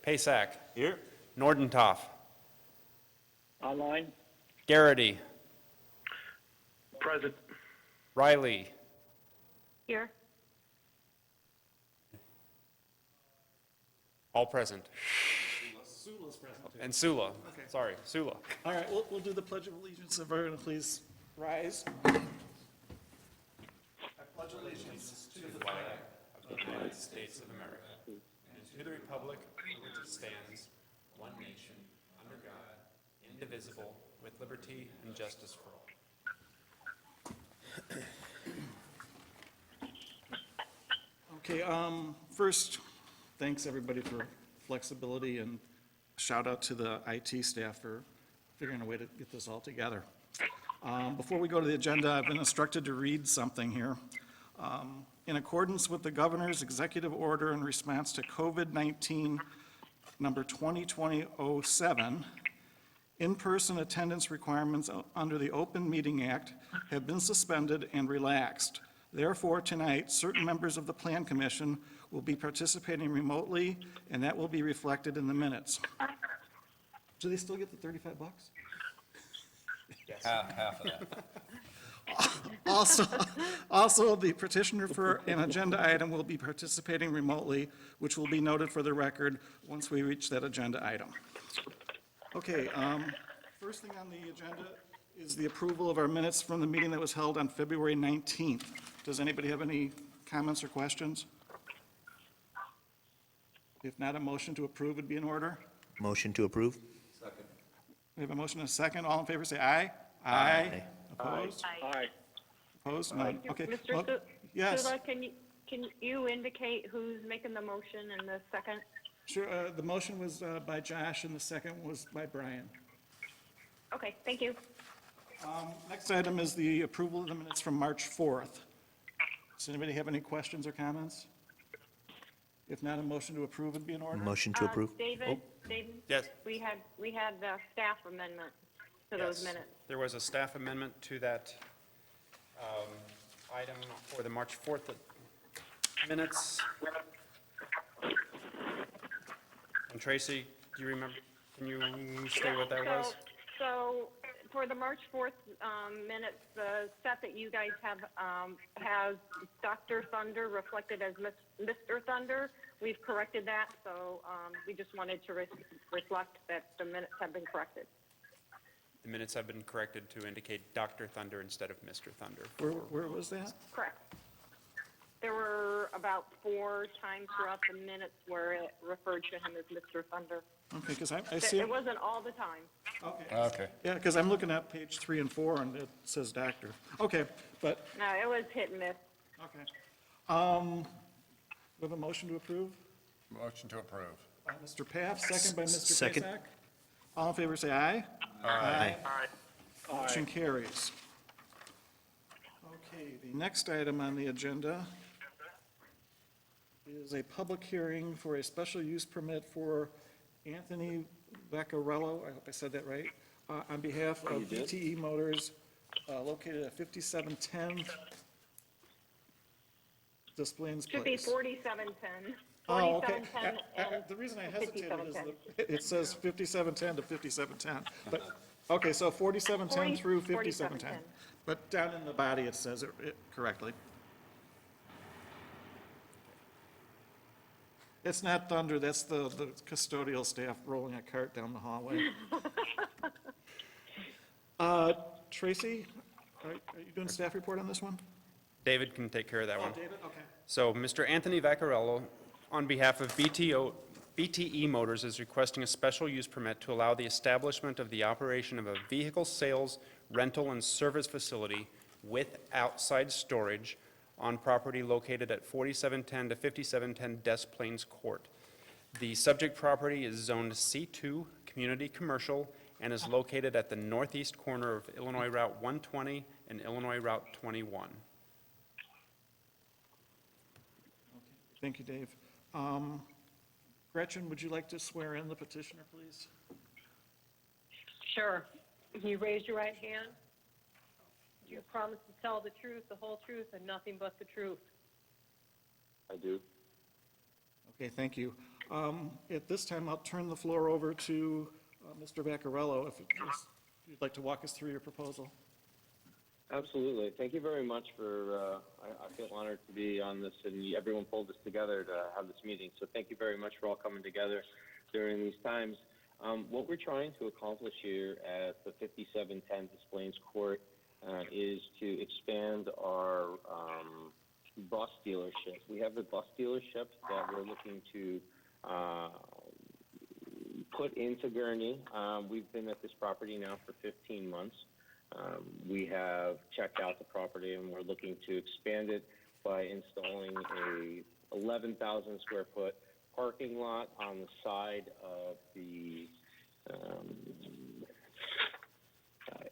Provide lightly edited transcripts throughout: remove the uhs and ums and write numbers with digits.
Paysack. Here. Nordentoff. Online. Garrity. Present. Riley. Here. All present. Sula's present. And Sula. Okay. Sorry, Sula. All right, we'll do the Pledge of Allegiance. If everyone please rise. I pledge allegiance to the flag of the United States of America and to the republic for which it stands, one nation, under God, indivisible, with liberty and justice for all. Okay, first, thanks everybody for flexibility, and shout out to the IT staff for figuring a way to get this all together. Before we go to the agenda, I've been instructed to read something here. In accordance with the governor's executive order in response to COVID-19 number 2020-07, in-person attendance requirements under the Open Meeting Act have been suspended and relaxed. Therefore, tonight, certain members of the Plan Commission will be participating remotely, and that will be reflected in the minutes. Do they still get the $35? Yes. Half of that. Also, the petitioner for an agenda item will be participating remotely, which will be noted for the record once we reach that agenda item. Okay, first thing on the agenda is the approval of our minutes from the meeting that was held on February 19th. Does anybody have any comments or questions? If not, a motion to approve would be in order. Motion to approve? We have a motion and a second. All in favor, say aye. Aye. Opposed? Aye. Opposed? None. Okay. Mr. Well, yes, Sula, can you indicate who's making the motion and the second? sure. The motion was by Josh and the second was by Brian. Okay, thank you. Next item is the approval of the minutes from March 4th. Does anybody have any questions or comments? If not, a motion to approve would be in order. Motion to approve? David, Yes. we had the staff amendment to those Yes. minutes. There was a staff amendment to that item for the March 4th minutes. And Tracy, do you remember, can you say what that was? So for the March 4th minutes, the set that you guys have has Dr. Thunder reflected as Mr. Thunder. We've corrected that, so we just wanted to reflect that the minutes have been corrected. The minutes have been corrected to indicate Dr. Thunder instead of Mr. Thunder. Where was that? Correct. There were about 4 times throughout the minutes where it referred to him as Mr. Thunder. Okay, because I see It it. wasn't all the time. Okay. Okay. Yeah, because I'm looking at page 3 and 4 and it says doctor. Okay, but, No, it was hit and miss. okay. We have a motion to approve? Motion to approve. By Mr. Paff, second by Mr. Second. Paysack. All in favor, say aye. Aye. Motion carries. Okay, the next item on the agenda is a public hearing for a special use permit for Anthony Vaccarello, I hope I said that right, on behalf of BTE Motors, located at 5710 Displays Should be Place. 4710. Oh, okay. 4710 and The reason I hesitated is 5710. it says 5710 to 5710, but, okay, so 4710 through 5710. 4710. But down in the body, it says it correctly. It's not thunder, that's the custodial staff rolling a cart down the hallway. Tracy, are you doing staff report on this one? David can take care of that one. David, okay. So Mr. Anthony Vaccarello, on behalf of BTE Motors, is requesting a special use permit to allow the establishment of the operation of a vehicle sales, rental, and service facility with outside storage on property located at 4710 to 5710 Des Plaines Court. The subject property is zoned C2, Community Commercial, and is located at the northeast corner of Illinois Route 120 and Illinois Route 21. Thank you, Dave. Gretchen, would you like to swear in the petitioner, please? Sure. Can you raise your right hand? Do you promise to tell the truth, the whole truth, and nothing but the truth? I do. Okay, thank you. At this time, I'll turn the floor over to Mr. Vaccarello, if you'd like to walk us through your proposal. Absolutely. Thank you very much for, I feel honored to be on this, and everyone pulled us together to have this meeting. So thank you very much for all coming together during these times. What we're trying to accomplish here at the 5710 Displays Court is to expand our bus dealership. We have the bus dealership that we're looking to put into Gurnee. We've been at this property now for 15 months. We have checked out the property, and we're looking to expand it by installing a 11,000 square foot parking lot on the side of the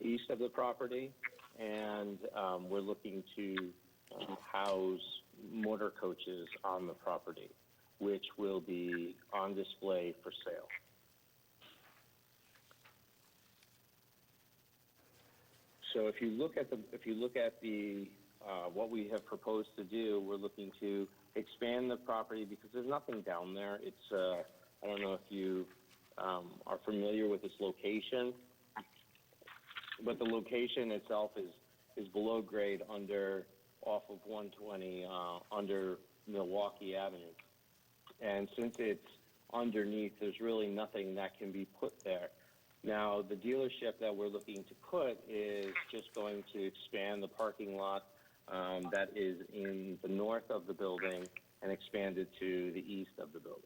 east of the property, and we're looking to house motor coaches on the property, which will be on display for sale. So if you look at the what we have proposed to do, we're looking to expand the property because there's nothing down there. It's I don't know if you are familiar with this location, but the location itself is below grade off of 120 under Milwaukee Avenue, and since it's underneath, there's really nothing that can be put there. Now, the dealership that we're looking to put is just going to expand the parking lot that is in the north of the building and expand it to the east of the building.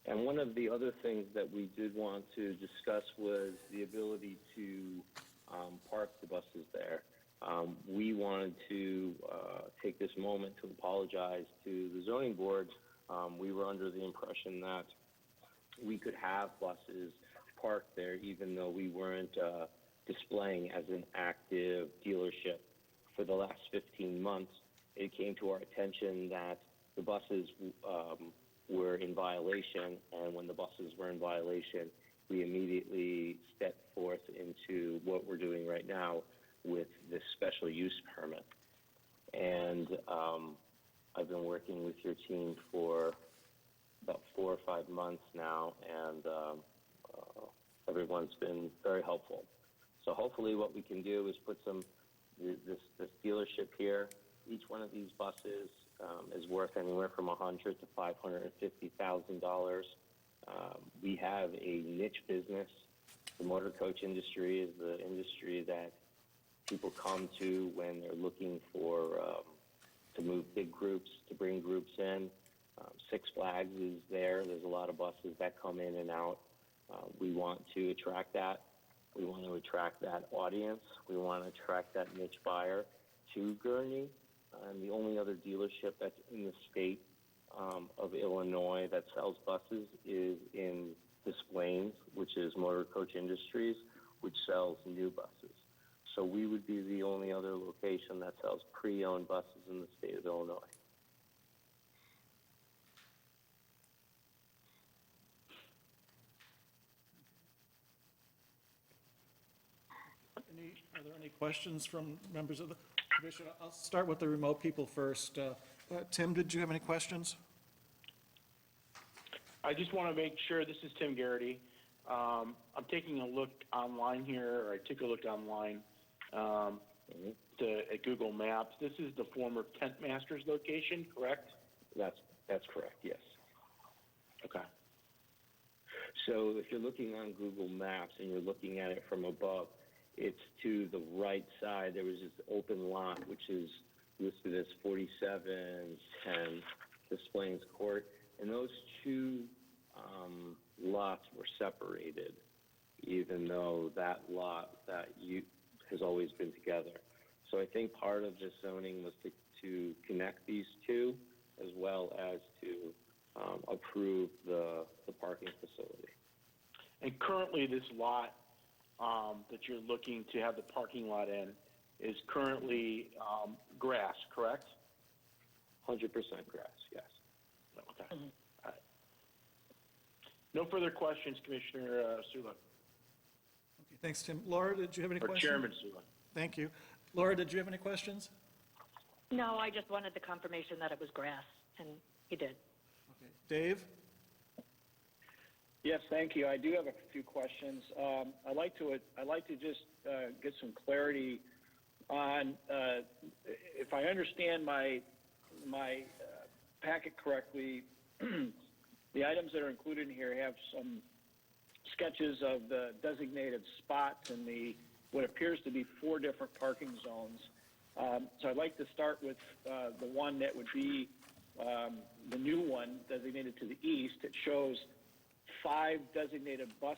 And one of the other things that we did want to discuss was the ability to park the buses there. We wanted to take this moment to apologize to the zoning board. We were under the impression that we could have buses parked there even though we weren't displaying as an active dealership for the last 15 months. It came to our attention that the buses were in violation, and when the buses were in violation, we immediately stepped forth into what we're doing right now with this special use permit. And I've been working with your team for about 4 or 5 months now, and everyone's been very helpful. So hopefully what we can do is put this dealership here. Each one of these buses is worth anywhere from $100,000 to $550,000. We have a niche business. The motor coach industry is the industry that people come to when they're looking for to move big groups, to bring groups in. Six Flags is there. There's a lot of buses that come in and out. We want to attract that. We want to attract that audience. We want to attract that niche buyer to Gurnee. And the only other dealership that's in the state of Illinois that sells buses is in Des Plaines, which is Motor Coach Industries, which sells new buses. So we would be the only other location that sells pre-owned buses in the state of Illinois. Are there any questions from members of the commission? I'll start with the remote people first. Tim, did you have any questions? I just want to make sure, this is Tim Garrity. I'm taking a look online here, or I took a look online at Google Maps. This is the former Tent Masters location, correct? That's correct, yes. Okay. So if you're looking on Google Maps and you're looking at it from above, it's to the right side. There was this open lot, which is listed as 4710 Des Plaines Court, and those two lots were separated, even though that lot has always been together. So I think part of this zoning was to connect these two, as well as to approve the parking facility. And currently this lot that you're looking to have the parking lot in is currently grass, correct? 100% grass, yes. Okay. All right. No further questions, Commissioner Sula. Thanks, Tim. Laura, did you have any Or questions? Chairman Sulin. Thank you. Laura, did you have any questions? No, I just wanted the confirmation that it was grass, and he did. Okay. Dave? Yes, thank you. I do have a few questions. I'd like to just get some clarity on, if I understand my packet correctly, the items that are included in here have some sketches of the designated spots in what appears to be 4 different parking zones. So I'd like to start with the one that would be the new one designated to the east. It shows 5 designated bus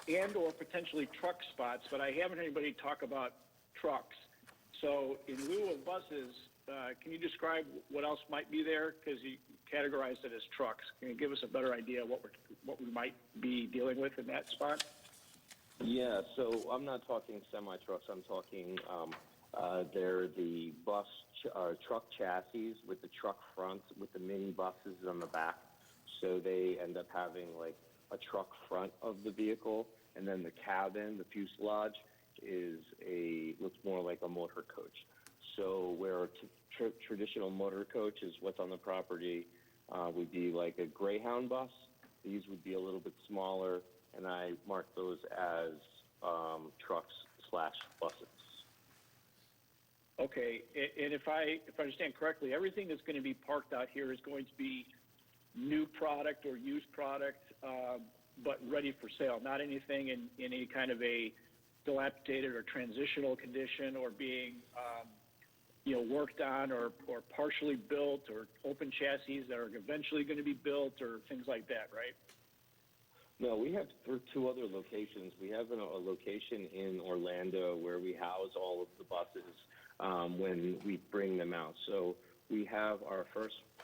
and/or potentially truck spots, but I haven't heard anybody talk about trucks. So in lieu of buses, can you describe what else might be there? Because you categorized it as trucks. Can you give us a better idea what we might be dealing with in that spot? Yeah, so I'm not talking semi-trucks, I'm talking, they're the truck chassis with the truck front, with the mini buses on the back. So they end up having like a truck front of the vehicle, and then the cabin, the fuselage, looks more like a motor coach. So where a traditional motor coach is what's on the property would be like a Greyhound bus, these would be a little bit smaller, and I mark those as trucks/buses. Okay, and if I understand correctly, everything that's going to be parked out here is going to be new product or used product, but ready for sale, not anything in any kind of a dilapidated or transitional condition, or being worked on or partially built, or open chassis that are eventually going to be built, or things like that, right? No, we have 2 other locations. We have a location in Orlando where we house all of the buses when we bring them out. So we have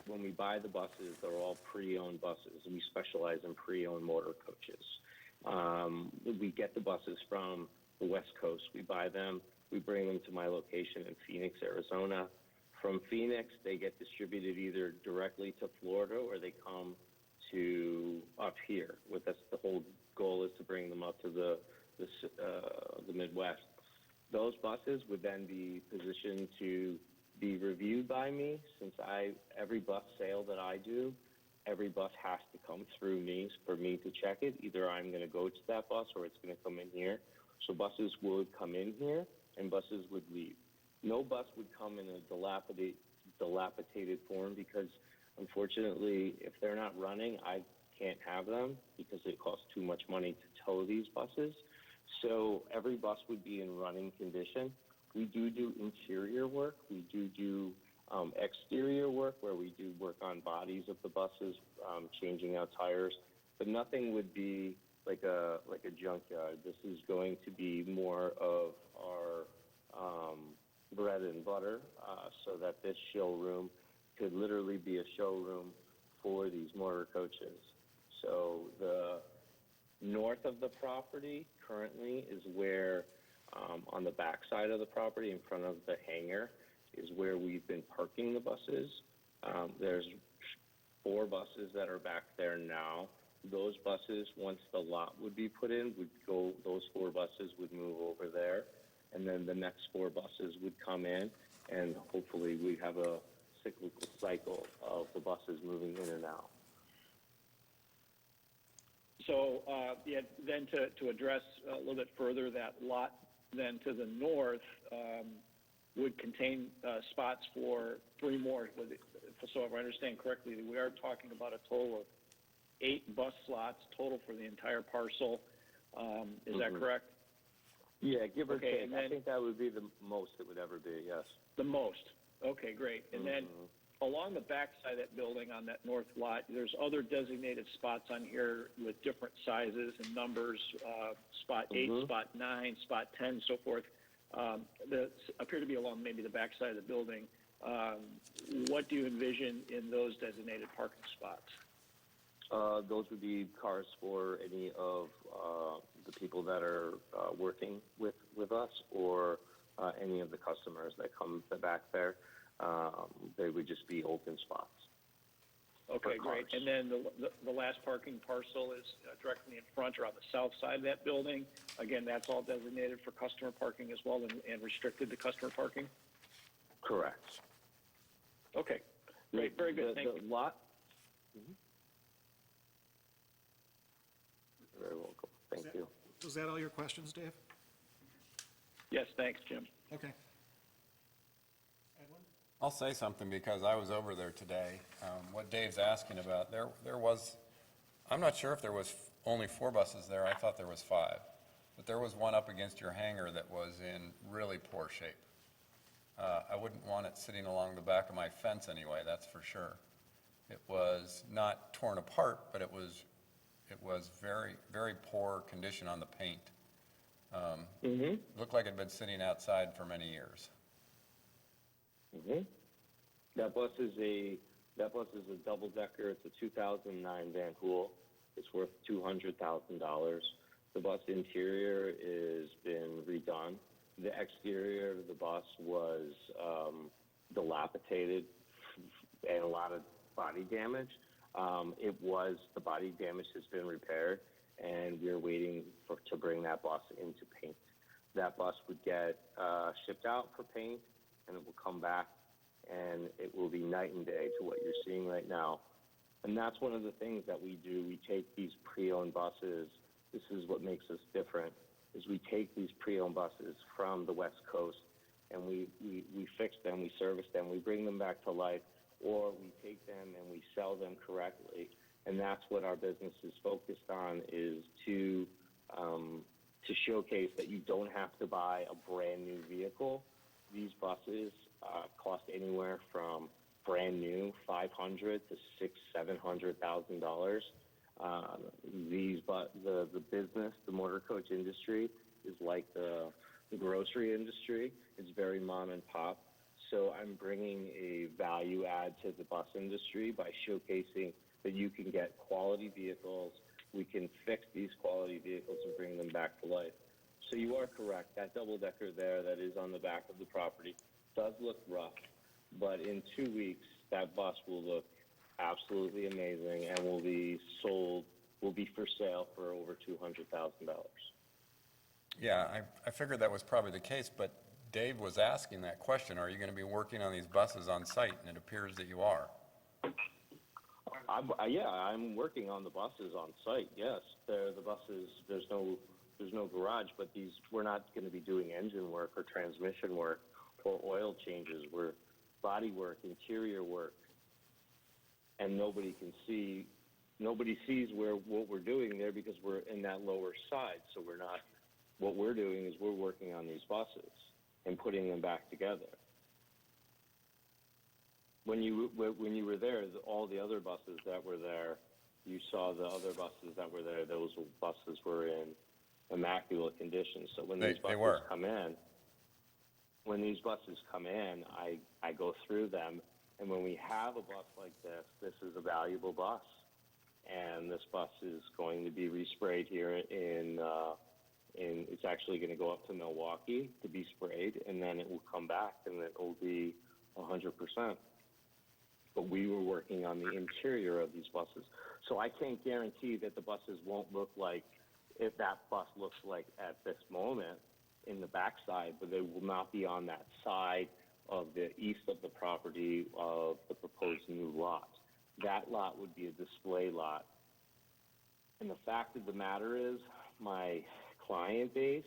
when we buy the buses, they're all pre-owned buses. We specialize in pre-owned motor coaches. We get the buses from the West Coast. We buy them. We bring them to my location in Phoenix, Arizona. From Phoenix, they get distributed either directly to Florida, or they come to up here. That's the whole goal, is to bring them up to the Midwest. Those buses would then be positioned to be reviewed by me, since every bus sale that I do, every bus has to come through me for me to check it. Either I'm going to go to that bus or it's going to come in here. So buses would come in here and buses would leave. No bus would come in a dilapidated form, because unfortunately, if they're not running, I can't have them because it costs too much money to tow these buses. So every bus would be in running condition. We do interior work. We do exterior work, where we do work on bodies of the buses, changing out tires, but nothing would be like a junkyard. This is going to be more of our bread and butter, so that this showroom could literally be a showroom for these motor coaches. So the north of the property currently is where, on the back side of the property in front of the hangar, is where we've been parking the buses. There's 4 buses that are back there now. Those buses, once the lot would be put in, those 4 buses would move over there, and then the next 4 buses would come in, and hopefully we have a cyclical cycle of the buses moving in and out. So, then to address a little bit further, that lot then to the north would contain spots for 3 more. So if I understand correctly, we are talking about a total of 8 bus slots total for the entire parcel. Is that correct? Yeah, give or Okay, take. and then- I think that would be the most it would ever be, yes. The most. Okay, great. And then along the back side of that building on that north lot, there's other designated spots on here with different sizes and numbers, spot 8, spot 9, spot 10, so forth, that appear to be along maybe the back side of the building. What do you envision in those designated parking spots? Those would be cars for any of the people that are working with us, or any of the customers that come back there. They would just be open spots. Okay, for great. cars. And then the last parking parcel is directly in front or on the south side of that building. Again, that's all designated for customer parking as well and restricted to customer parking? Correct. Okay, great, very good, thank you. The lot. You're very welcome. Thank you. Was that all your questions, Dave? Yes, thanks, Jim. Okay. I'll say something because I was over there today. What Dave's asking about, there was, I'm not sure if there was only 4 buses there. I thought there was 5. But there was one up against your hangar that was in really poor shape. I wouldn't want it sitting along the back of my fence anyway, that's for sure. It was not torn apart, but it was very, very poor condition on the paint. Looked like it had been sitting outside for many years. That bus is a double decker. It's a 2009 Van Hool. It's worth $200,000. The bus interior has been redone. The exterior of the bus was dilapidated and a lot of body damage. The body damage has been repaired, and we're waiting to bring that bus into paint. That bus would get shipped out for paint, and it will come back, and it will be night and day to what you're seeing right now. And that's one of the things that we do. We take these pre-owned buses. This is what makes us different, is we take these pre-owned buses from the West Coast, and we fix them, we service them, we bring them back to life, or we take them and we sell them correctly. And that's what our business is focused on, is to showcase that you don't have to buy a brand new vehicle. These buses cost anywhere from brand new $500,000 to $600,000-$700,000. The business, the motor coach industry, is like the grocery industry. It's very mom and pop. So I'm bringing a value add to the bus industry by showcasing that you can get quality vehicles. We can fix these quality vehicles and bring them back to life. So you are correct. That double decker there that is on the back of the property does look rough, but in 2 weeks that bus will look absolutely amazing and will be for sale for over $200,000. Yeah, I figured that was probably the case, but Dave was asking that question, are you going to be working on these buses on site? And it appears that you are. I'm working on the buses on site, yes. The buses, there's no garage, but we're not going to be doing engine work or transmission work or oil changes. We're body work, interior work, and nobody sees what we're doing there because we're in that lower side. So what we're doing is we're working on these buses and putting them back together. When you were there, all the other buses that were there, you saw the other buses that were there. Those buses were in immaculate condition. So when these buses come in, I go through them, and when we have a bus like this is a valuable bus, and this bus is going to be resprayed here it's actually going to go up to Milwaukee to be sprayed, and then it will come back, and it will be 100%. But we were working on the interior of these buses. So I can't guarantee that the buses won't look like if that bus looks like at this moment in the backside, but they will not be on that side of the east of the property of the proposed new lot. That lot would be a display lot. And the fact of the matter is, my client base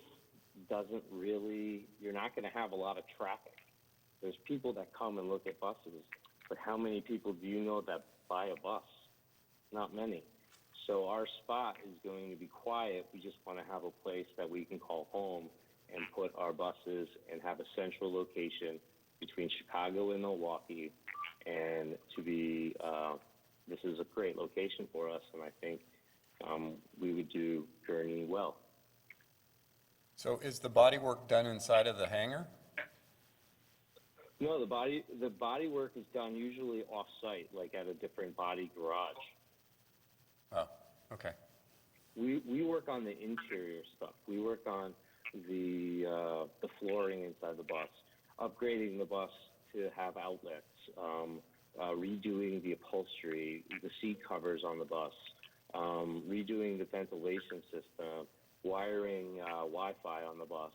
you're not going to have a lot of traffic. There's people that come and look at buses, but how many people do you know that buy a bus? Not many. So our spot is going to be quiet. We just want to have a place that we can call home and put our buses and have a central location between Chicago and Milwaukee. And this is a great location for us, and I think we would do Gurnee well. So is the body work done inside of the hangar? No, the body work is done usually off-site, like at a different body garage. Oh, okay. We work on the interior stuff. We work on the flooring inside the bus, upgrading the bus to have outlets, redoing the upholstery, the seat covers on the bus, redoing the ventilation system, wiring Wi-Fi on the bus,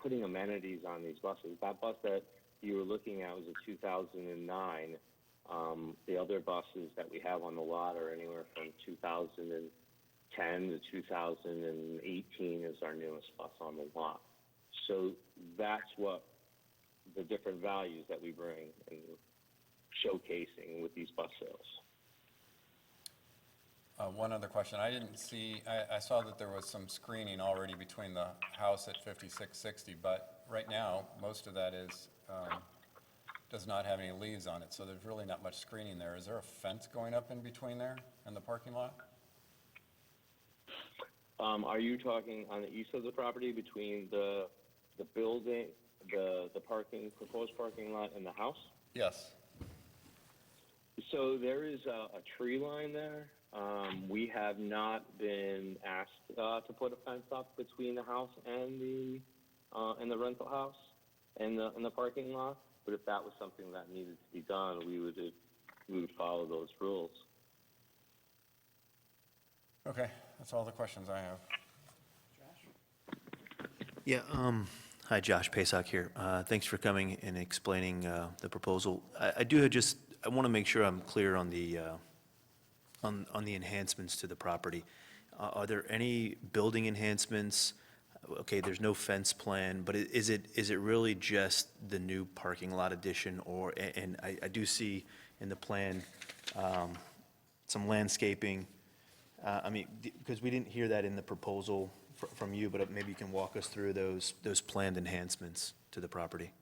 putting amenities on these buses. That bus that you were looking at was a 2009. The other buses that we have on the lot are anywhere from 2010 to 2018 is our newest bus on the lot. So that's what the different values that we bring and showcasing with these bus sales. One other question. I didn't see, I saw that there was some screening already between the house at 5660, but right now, most of that is, does not have any leaves on it, so there's really not much screening there. Is there a fence going up in between there in the parking lot? Are you talking on the east of the property between the building, the parking, proposed parking lot and the house? Yes. So there is a tree line there. We have not been asked to put a fence up between the house and the rental house and the parking lot. But if that was something that needed to be done, we would follow those rules. Okay, that's all the questions I have. Yeah, hi, Josh Pasak here. Thanks for coming and explaining the proposal. I want to make sure I'm clear on the enhancements to the property. Are there any building enhancements? Okay, there's no fence plan, but is it really just the new parking lot addition? And I do see in the plan some landscaping. I mean, because we didn't hear that in the proposal from you, but maybe you can walk us through those planned enhancements to the property.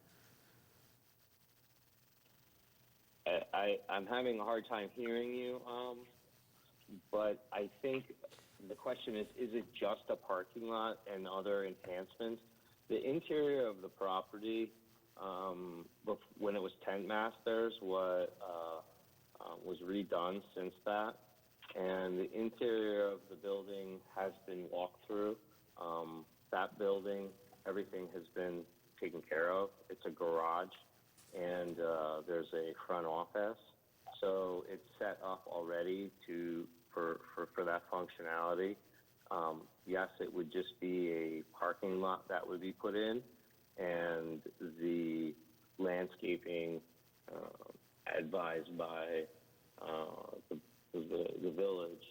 I'm having a hard time hearing you, but I think the question is it just a parking lot and other enhancements? The interior of the property, when it was Tent Masters, was redone since that, and the interior of the building has been walked through. That building, everything has been taken care of. It's a garage, and there's a front office, so it's set up already for that functionality. Yes, it would just be a parking lot that would be put in, and the landscaping advised by the village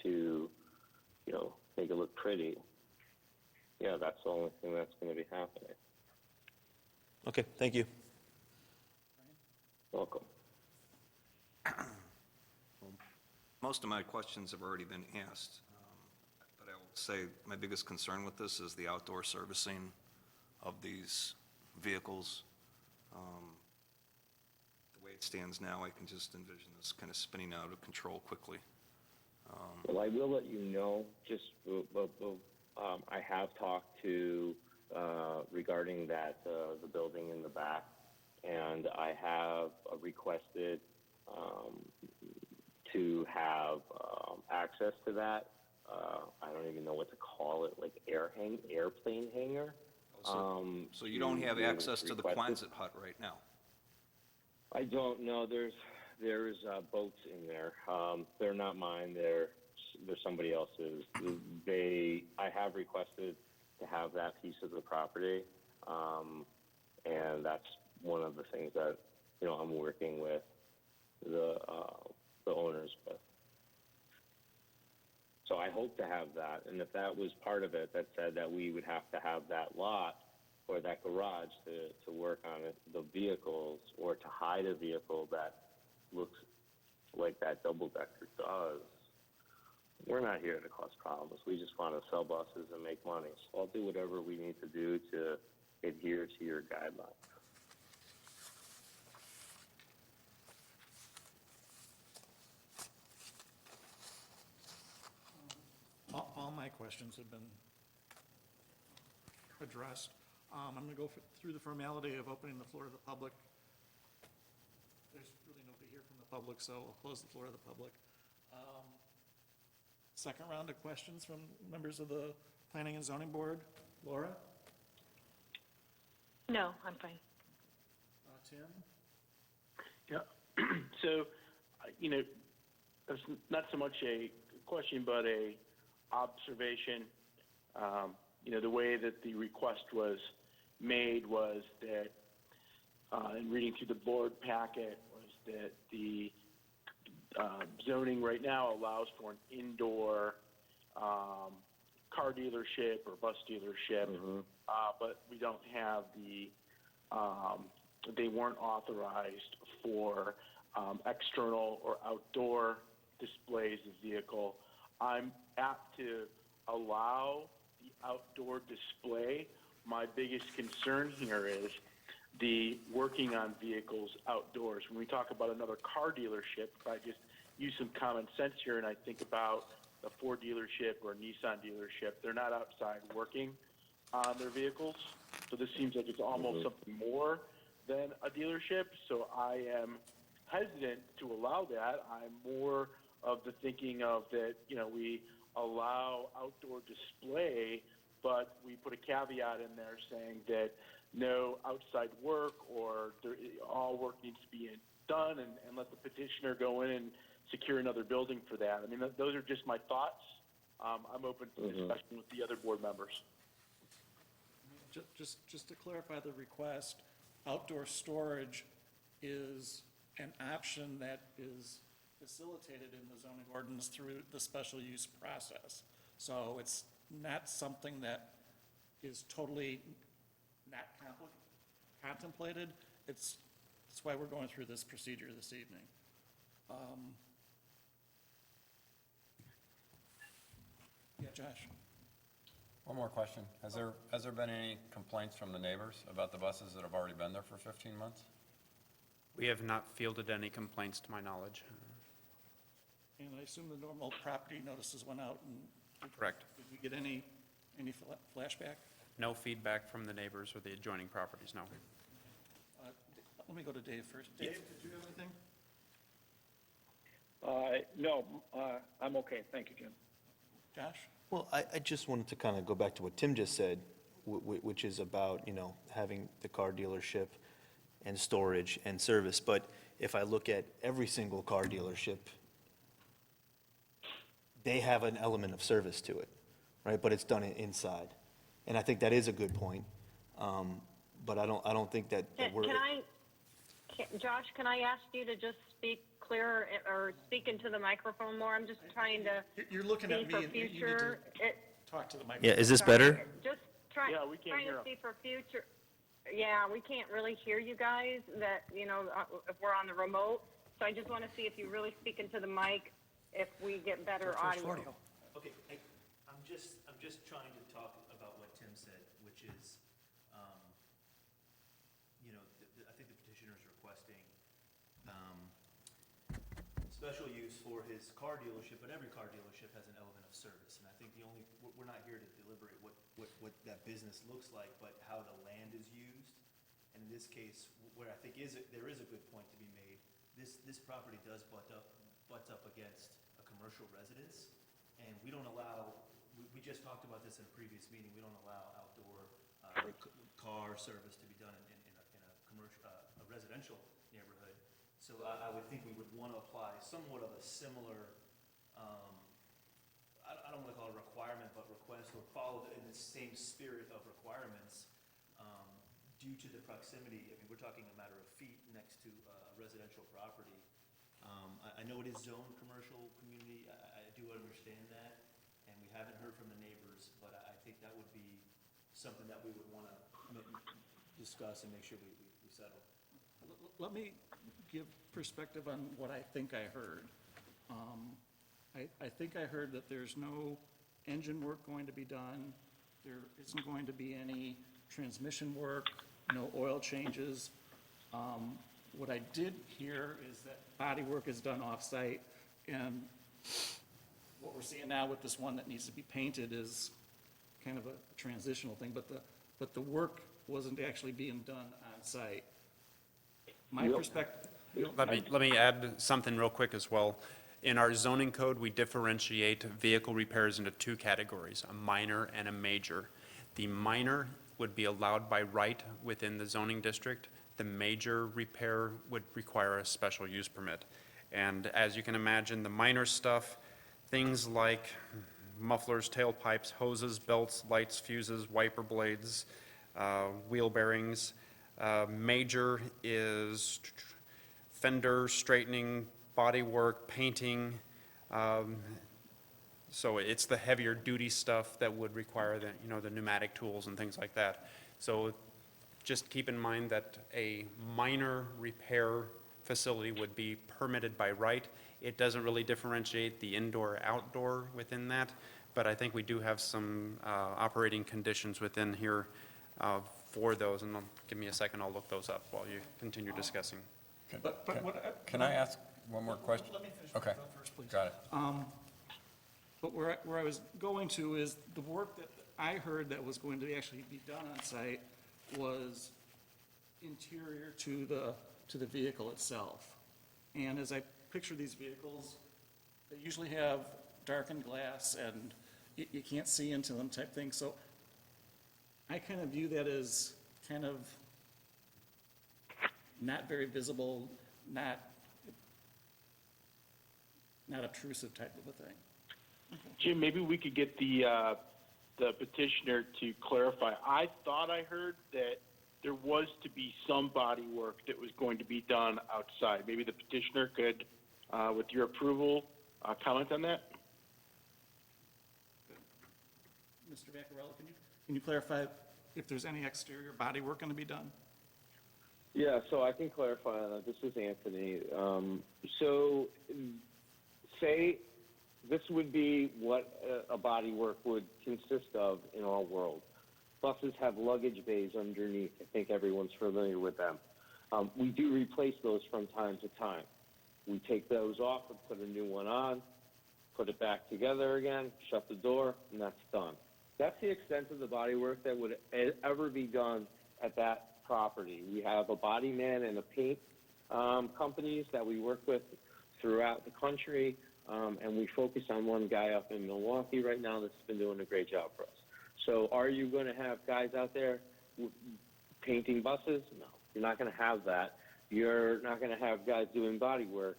to, make it look pretty. Yeah, that's the only thing that's going to be happening. Okay, thank you. Welcome. Most of my questions have already been asked, but I will say my biggest concern with this is the outdoor servicing of these vehicles. The way it stands now, I can just envision this kind of spinning out of control quickly. Well, I will let you know, I have talked to, regarding that, the building in the back, and I have requested to have access to that. I don't even know what to call it, like airplane hangar. So you don't have access to the Quonset hut right now? I don't know. There's boats in there. They're not mine. They're somebody else's. I have requested to have that piece of the property, and that's one of the things that I'm working with the owners with. So I hope to have that, and if that was part of it, that said that we would have to have that lot or that garage to work on it, the vehicles, or to hide a vehicle that looks like that double-decker does. We're not here to cause problems. We just want to sell buses and make money. So I'll do whatever we need to do to adhere to your guidelines. All my questions have been addressed. I'm going to go through the formality of opening the floor to the public. There's really nobody here from the public, so I'll close the floor to the public. Second round of questions from members of the Planning and Zoning Board. Laura? No, I'm fine. Tim? Yeah. So, it's not so much a question, but a observation. The way that the request was made was that, in reading through the board packet, was that the zoning right now allows for an indoor car dealership or bus dealership, but we don't have they weren't authorized for external or outdoor displays of vehicle. I'm apt to allow the outdoor display. My biggest concern here is the working on vehicles outdoors. When we talk about another car dealership, if I just use some common sense here and I think about a Ford dealership or a Nissan dealership, they're not outside working on their vehicles. So this seems like it's almost something more than a dealership. So I am hesitant to allow that. I'm more of the thinking of that, we allow outdoor display, but we put a caveat in there saying that no outside work or all work needs to be done and let the petitioner go in and secure another building for that. I mean, those are just my thoughts. I'm open to discussion with the other board members. Just to clarify the request, outdoor storage is an option that is facilitated in the zoning ordinance through the special use process. So it's not something that is totally not contemplated. That's why we're going through this procedure this evening. Yeah, Josh? One more question. Has there been any complaints from the neighbors about the buses that have already been there for 15 months? We have not fielded any complaints to my knowledge. And I assume the normal property notices went out, and Correct. did we get any flashback? No feedback from the neighbors or the adjoining properties, no. Let me go to Dave first. Dave, did you have anything? No, I'm okay. Thank you, Jim. Josh? Well, I just wanted to kind of go back to what Tim just said, which is about, having the car dealership and storage and service. But if I look at every single car dealership, they have an element of service to it, right? But it's done inside. And I think that is a good point. But I don't think that we're. Josh, can I ask you to just speak clearer or speak into the microphone more? I'm just trying to You're looking at see me for and you need to future. talk to the microphone. Yeah, is this better? Just trying, Yeah, we can't trying hear to 'em. see for future. Yeah, we can't really hear you guys that, if we're on the remote. So I just want to see if you really speak into the mic, if we get better audio. Okay, I'm just trying to talk about what Tim said, which is, I think the petitioner is requesting special use for his car dealership, but every car dealership has an element of service. And I think we're not here to deliberate what that business looks like, but how the land is used. And in this case, where I think there is a good point to be made, this property does butts up against a commercial residence, and we don't allow, we just talked about this in a previous meeting, we don't allow outdoor car service to be done in a commercial, a residential neighborhood. So I would think we would want to apply somewhat of a similar, I don't want to call it a requirement, but request, or follow in the same spirit of requirements due to the proximity. I mean, we're talking a matter of feet next to a residential property. I know it is zoned commercial community, I do understand that, and we haven't heard from the neighbors, but I think that would be something that we would want to discuss and make sure we settle. Let me give perspective on what I think I heard. I think I heard that there's no engine work going to be done. There isn't going to be any transmission work, no oil changes. What I did hear is that body work is done off-site, and what we're seeing now with this one that needs to be painted is kind of a transitional thing, but the work wasn't actually being done on-site. My perspective. Let me add something real quick as well. In our zoning code, we differentiate vehicle repairs into two categories, a minor and a major. The minor would be allowed by right within the zoning district. The major repair would require a special use permit. And as you can imagine, the minor stuff, things like mufflers, tailpipes, hoses, belts, lights, fuses, wiper blades, wheel bearings. Major is fender straightening, body work, painting. So it's the heavier duty stuff that would require the, the pneumatic tools and things like that. So just keep in mind that a minor repair facility would be permitted by right. It doesn't really differentiate the indoor-outdoor within that, but I think we do have some operating conditions within here for those, and give me a second, I'll look those up while you continue discussing. Can I ask one more question? Let me finish Okay, first, please. got it. But where I was going to is the work that I heard that was going to actually be done on site was interior to the vehicle itself. And as I picture these vehicles, they usually have darkened glass and you can't see into them type thing. So I kind of view that as kind of not very visible, not obtrusive type of a thing. Jim, maybe we could get the petitioner to clarify. I thought I heard that there was to be some body work that was going to be done outside. Maybe the petitioner could, with your approval, comment on that? Mr. Vaccarello, can you clarify if there's any exterior body work going to be done? Yeah, so I can clarify that. This is Anthony. So say this would be what a body work would consist of in our world. Buses have luggage bays underneath. I think everyone's familiar with them. We do replace those from time to time. We take those off and put a new one on, put it back together again, shut the door, and that's done. That's the extent of the body work that would ever be done at that property. We have a body man and a paint companies that we work with throughout the country, and we focus on one guy up in Milwaukee right now that's been doing a great job for us. So are you going to have guys out there painting buses? No, you're not going to have that. You're not going to have guys doing body work.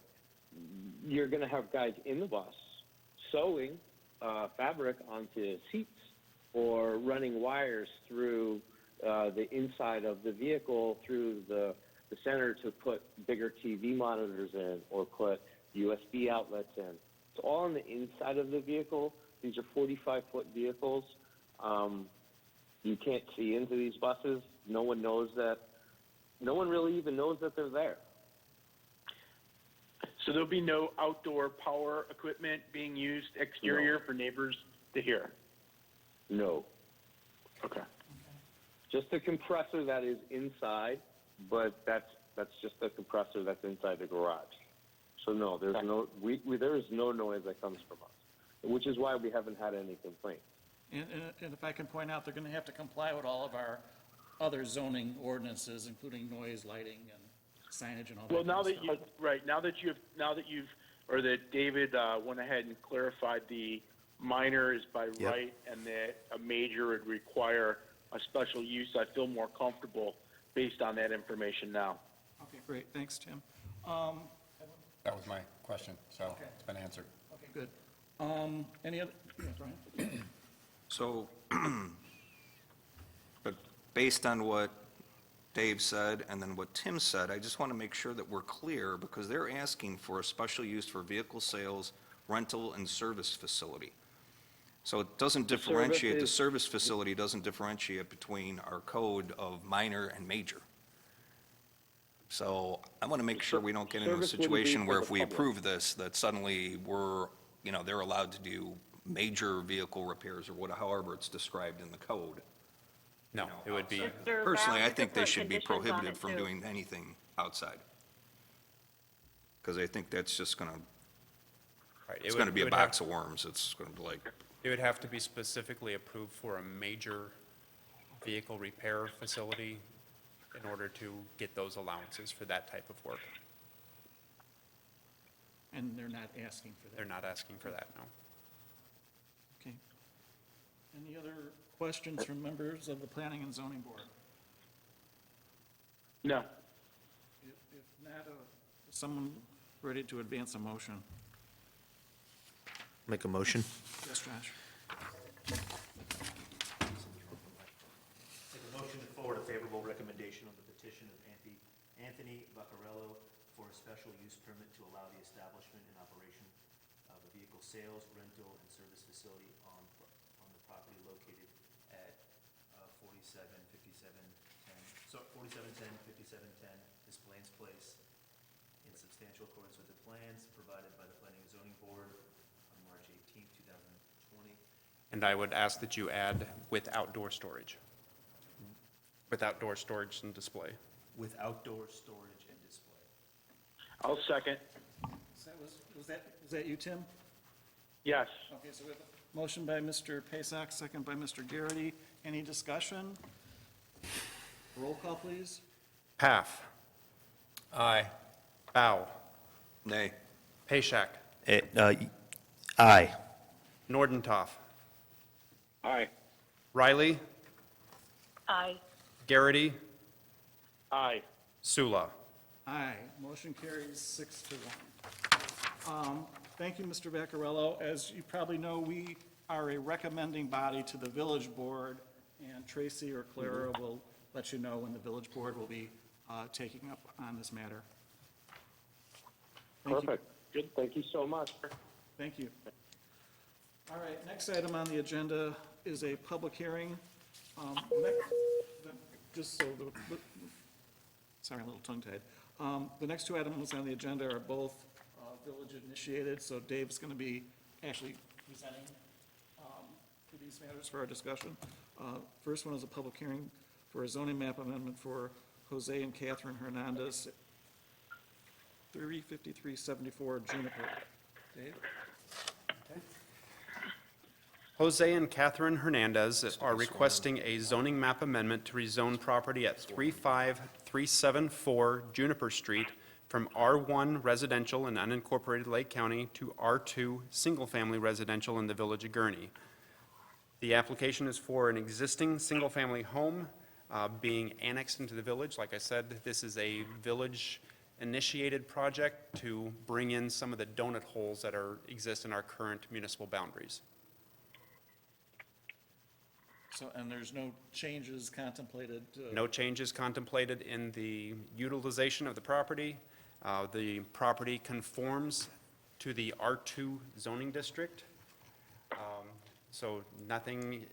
You're going to have guys in the bus sewing fabric onto seats or running wires through the inside of the vehicle through the center to put bigger TV monitors in or put USB outlets in. It's all on the inside of the vehicle. These are 45-foot vehicles. You can't see into these buses. No one knows that. No one really even knows that they're there. So there'll be no outdoor power equipment being used exterior for neighbors to hear? No. Okay. Just a compressor that is inside, but that's just a compressor that's inside the garage. So no, there's no there is no noise that comes from us, which is why we haven't had any complaints. And if I can point out, they're going to have to comply with all of our other zoning ordinances, including noise, lighting, and signage and all that. Well, now kind that of you, stuff. right, now that David went ahead and clarified the minor is by Yep. right and that a major would require a special use, I feel more comfortable based on that information now. Okay, great, thanks, Tim. That was my question, so Okay. it's been answered. Okay, good. Any other, yeah, Brian? So, but based on what Dave said and then what Tim said, I just want to make sure that we're clear, because they're asking for a special use for vehicle sales, rental, and service facility. So it doesn't differentiate, the service facility doesn't differentiate between our code of minor and major. So I want to make sure we don't get into a Service wouldn't be situation for where the if we public. approve this, that suddenly they're allowed to do major vehicle repairs or however it's described in the code. No, it would be, They're Personally, bound I to think they put should be conditions on prohibited it, from too. doing anything outside. Because I think that's just going to, right. it's going to be a box of worms. It's going to be like, It would have to be specifically approved for a major vehicle repair facility in order to get those allowances for that type of work. And they're not asking for that. They're not asking for that, no. Okay. Any other questions from members of the Planning and Zoning Board? No. that, is someone ready to advance a motion? Make a motion? Yes, Josh? Make a motion to forward a favorable recommendation on the petition of Anthony Vaccarello for a special use permit to allow the establishment and operation of a vehicle sales, rental, and service facility on the property located at 4710 Des Plaines Place, in substantial accordance with the plans provided by the Planning and Zoning Board on March 18, 2020. And I would ask that you add with outdoor storage. With outdoor storage and display. With outdoor storage and display. I'll second. Was that you, Tim? Yes. Okay, so we have a motion by Mr. Pasak, second by Mr. Garrity. Any discussion? Roll call, please. Paff. Aye. Bow. Nay. Pashak. Aye. Nordentoff. Aye. Riley. Aye. Garrity. Aye. Sula. Aye. Motion carries 6-1. Thank you, Mr. Vaccarello. As you probably know, we are a recommending body to the village board, and Tracy or Clara will let you know when the village board will be taking up on this matter. Thank you. Perfect. Good. Thank you so much. Thank you. All right, next item on the agenda is a public hearing. Just so, sorry, a little tongue-tied. The next two items on the agenda are both village-initiated, so Dave's going to be actually presenting to these matters for our discussion. First one is a public hearing for a zoning map amendment for Jose and Catherine Hernandez, 35374 Juniper. Dave? Jose and Catherine Hernandez are requesting a zoning map amendment to rezone property at 35374 Juniper Street from R1 Residential in unincorporated Lake County to R2 Single Family Residential in the Village of Gurnee. The application is for an existing single-family home being annexed into the village. Like I said, this is a village-initiated project to bring in some of the donut holes that exist in our current municipal boundaries. So, and there's no changes contemplated? No changes contemplated in the utilization of the property. The property conforms to the R2 zoning district. So nothing,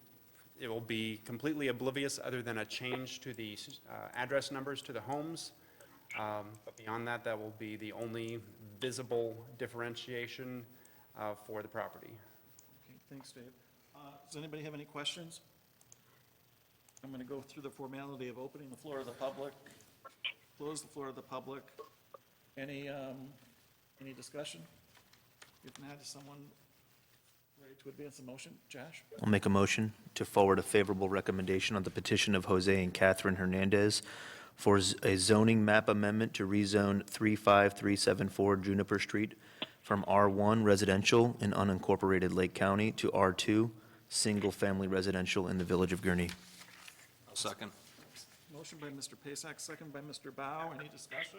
it will be completely oblivious other than a change to the address numbers to the homes. But beyond that, that will be the only visible differentiation for the property. Okay, thanks, Dave. Does anybody have any questions? I'm going to go through the formality of opening the floor of the public, close the floor of the public. Any discussion? If not, is someone ready to advance a motion? Josh? I'll make a motion to forward a favorable recommendation on the petition of Jose and Catherine Hernandez for a zoning map amendment to rezone 35374 Juniper Street from R1 Residential in unincorporated Lake County to R2 Single Family Residential in the Village of Gurnee. Second. Motion by Mr. Pasak, second by Mr. Bow. Any discussion?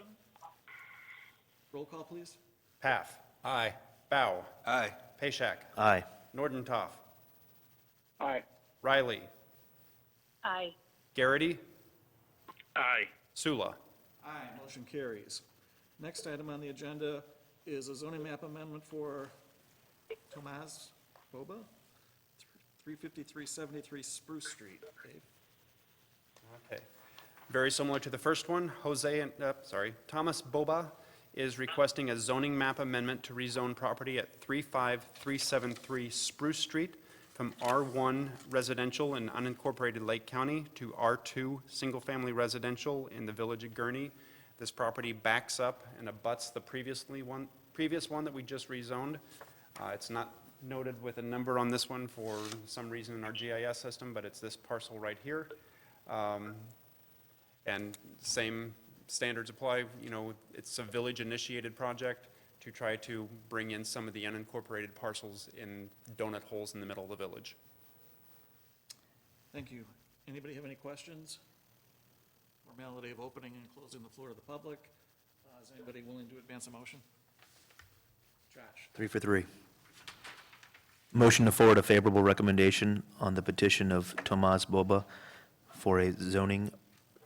Roll call, please. Paff. Aye. Bow. Aye. Pashak. Aye. Nordentoff. Aye. Riley. Aye. Garrity. Aye. Sula. Aye, motion carries. Next item on the agenda is a zoning map amendment for Tomas Boba, 35373 Spruce Street. Dave? Okay. Very similar to the first one, Thomas Boba is requesting a zoning map amendment to rezone property at 35373 Spruce Street from R1 Residential in unincorporated Lake County to R2 Single Family Residential in the Village of Gurnee. This property backs up and abuts the previous one that we just rezoned. It's not noted with a number on this one for some reason in our GIS system, but it's this parcel right here. And same standards apply, it's a village-initiated project to try to bring in some of the unincorporated parcels in donut holes in the middle of the village. Thank you. Anybody have any questions? Formality of opening and closing the floor to the public. Is anybody willing to advance a motion? Josh? 3 for 3. Motion to forward a favorable recommendation on the petition of Tomas Boba for a zoning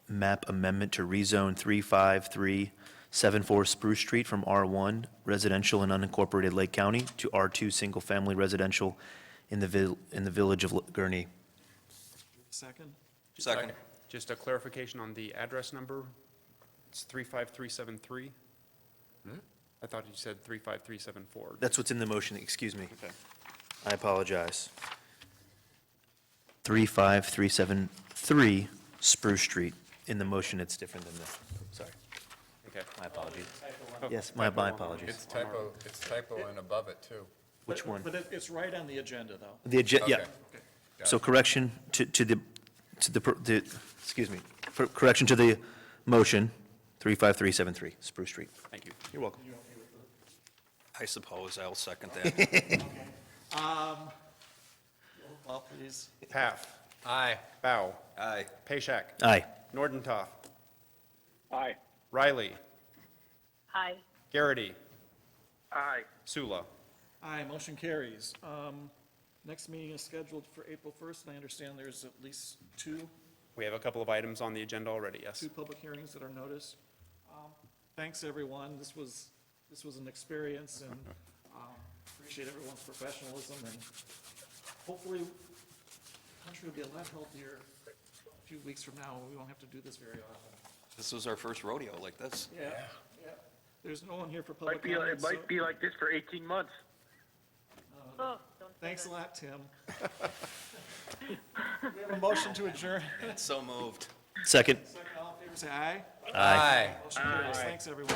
map amendment to rezone 35374 Spruce Street from R1 Residential in unincorporated Lake County to R2 Single Family Residential in the village of Gurnee. Second? Second. Just a clarification on the address number. It's 35373. I thought you said 35374. That's what's in the motion, excuse me. Okay. I apologize. 35373 Spruce Street. In the motion, it's different than the, sorry, Okay. my apologies. Oh, Yes, my apologies. It's typo and above it, too. Which one? But it's right on the agenda, though. The agenda, yeah. Okay. Got So it. correction to the, excuse me, correction to the motion, 35373 Spruce Street. Thank you. You're welcome. I suppose I'll second that. Well, please. Paff. Aye. Bow. Aye. Pashak. Aye. Nordentoff. Aye. Riley. Aye. Garrity. Aye. Sula. Aye, motion carries. Next meeting is scheduled for April 1st, and I understand there's at least two We have a couple of items on the agenda already, yes. public hearings that are noticed. Thanks, everyone. This was an experience, and appreciate everyone's professionalism, and hopefully, the country will be a lot healthier a few weeks from now. We won't have to do this very often. This was our first rodeo like this. Yeah. There's no one here for public Might be, comment, it might so- be like this for 18 months. Oh, don't say Thanks a that. lot, Tim. We have a motion to adjourn. So moved. Second. Second, all in favor, say aye. Aye. Motion carries. Thanks, everyone.